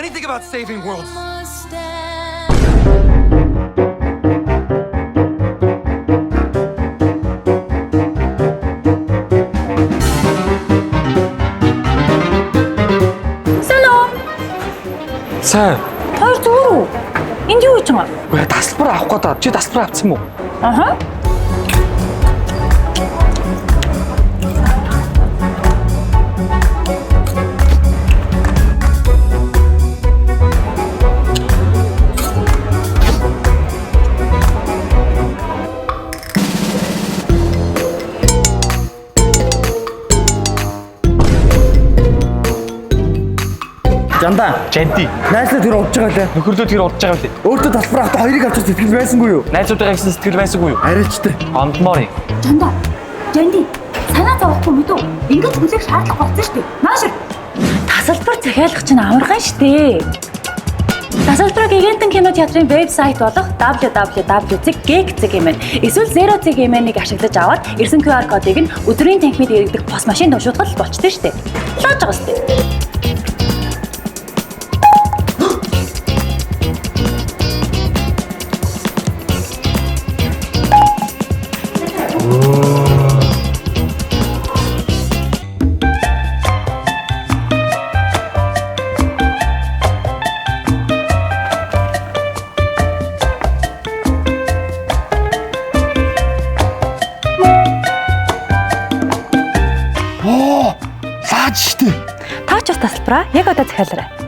anything about saving worlds. Сайн. Хоёр зүгээр үү? Энд юу хийж байгаа? Үгүй тасалбар авах гээд. Чи тасалбар авсан юм уу? Аха. Жандаа. Жанти. Найслаа тэр удаж байгаа лээ. Нөхөрлөө тэр удаж байгаа юм лээ. Өөртөө тасалбар авах хоёрыг авчих сэтгэл байсангүй юу? Найзуудаа гэсэн сэтгэл байсангүй юу? Арилжтай. Гомдмоор юм. Жанда. Жанди. Санаа зовхгүй мэдүү. Ингээд хүлээх шаардлага болсон шүү дээ. Наашир. Тасалбар захиалах чинь амархан шүү дээ. Тасалбарыг Гигантын кино театрын вебсайт болох www.geg.mn эсвэл Zero.mn-ыг ашиглаж аваад ирсэн QR кодыг нь өдрийн танхимд иргэдэг пос машин тушуудгал болчтой шүү дээ. Лоож байгаа шүү дээ. Лааж штэ. Та ч бас тасалбараа яг одоо захиалаарай.